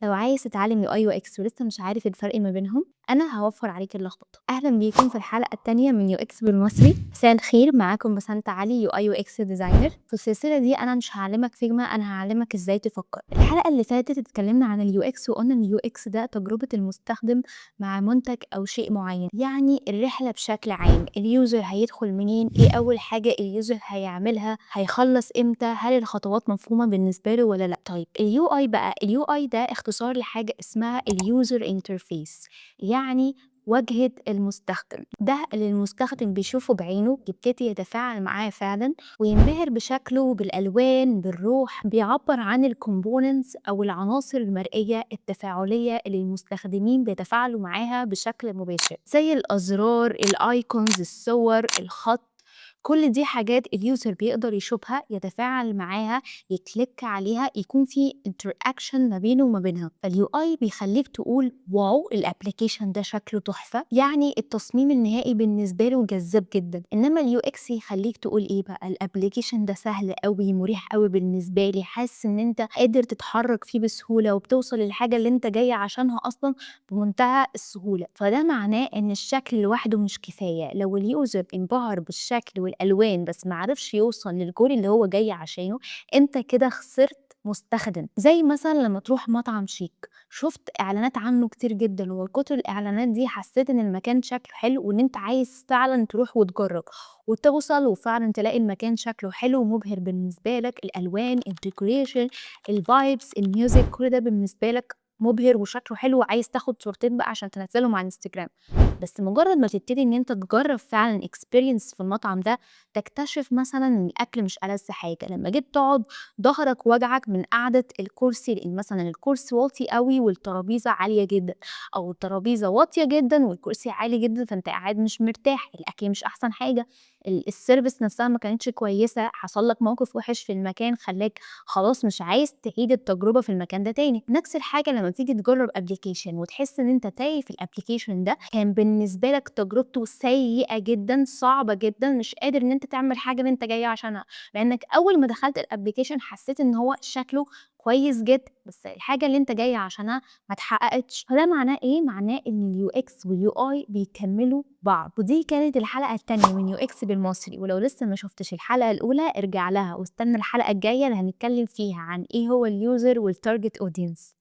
لو عايز تتعلم UI UX ولسه مش عارف الفرق ما بينهم، أنا هاوفّر عليك اللخبطة. أهلًا بيكم في الحلقة التانية من UX بالمصري. مساء الخير، معاكم بسنت علي UI UX designer. في السلسلة دي أنا مش هاعلمك فيجما، أنا هاعلمك إزاي تفكر. الحلقة اللي فاتت اتكلمنا عن الUX وقلنا إن الUX ده تجربة المستخدم مع منتج أو شيء معين، يعني الرحلة بشكل عام. اليوزر هيدخل منين؟ إيه أول حاجة اليوزر هيعملها؟ هيخلص إمتى؟ هل الخطوات مفهومة بالنسبة له والّا لأ؟ طيب الUI بقى، الUI ده اختصار لحاجة اسمها الuser interface، يعني واجهة المستخدم. ده اللي المستخدم بيشوفه بعينه، يبتدي يتفاعل معاه فعلًا وينبهر بشكله، بالألوان، بالروح. بيعبّر عن الcomponents أو العناصر المرئية التفاعلية اللي المستخدمين بيتفاعلوا معاها بشكل مباشر، زي الأزرار، الicons، الصور، الخط. كل دي حاجات اليوزر بيقدر يشوفها، يتفاعل معاها، يكليك عليها، يكون في interaction ما بينه وما بينها. فاليو اي بيخليك تقول واو الابلكيشن ده شكله تحفه، يعني التصميم النهائي بالنسبه له جذاب جدا. انما اليو اكس يخليك تقول ايه بقى، الابلكيشن ده سهل قوي، مريح قوي بالنسبه لي، حاسس ان انت قادر تتحرك فيه بسهوله وبتوصل للحاجه اللي انت جاي عشانها اصلا بمنتهى السهوله. فده معناه ان الشكل لوحده مش كفايه. لو اليوزر انبهر بالشكل والالوان بس معرفش يوصل للجول اللي هو جاي عشانه، انت كده خسرت مستخدم. زي مثلا لما تروح مطعم شيك، شفت اعلانات عنه كتير جدا، وكتر الاعلانات دي حسيت ان المكان شكله حلو وان انت عايز فعلا تروح وتجرب وتوصل وفعلا تلاقي المكان شكله حلو ومبهر بالنسبه لك. الالوان، الديكوريشن، الفايبس، الميوزك، كل ده بالنسبه لك مبهر وشكله حلو وعايز تاخد صورتين بقى عشان تنزلهم على الانستجرام. بس مجرد ما تبتدي ان انت تجرب فعلا اكسبيرينس في المطعم ده، تكتشف مثلا ان الاكل مش ألذ حاجه. لما جيت تقعد، ضهرك وجعك من قعده الكرسي، لان مثلا الكرسي واطي قوي والترابيزه عاليه جدا، او الترابيزه واطيه جدا والكرسي عالي جدا، فانت قاعد مش مرتاح. الاكل مش احسن حاجه، السيرفيس نفسها ما كانتش كويسه، حصل لك موقف وحش في المكان خلاك خلاص مش عايز تعيد التجربه في المكان ده تاني. نفس الحاجه لما تيجي تجرب ابلكيشن وتحس ان انت تايه في الابلكيشن ده، كان بالنسبه لك تجربته سيئه جدا، صعبه جدا، مش قادر ان انت تعمل حاجه اللي انت جاي عشانها، لانك اول ما دخلت الابلكيشن حسيت ان هو شكله كويس جدا بس الحاجه اللي انت جاي عشانها ما اتحققتش. فده معناه ايه؟ معناه ان اليو اكس واليو اي بيكملوا بعض. ودي كانت الحلقه الثانيه من يو اكس بالمصري، ولو لسه ما شفتش الحلقه الاولى ارجع لها واستنى الحلقه الجايه اللي هنتكلم فيها عن ايه هو اليوزر والتارجت اودينس.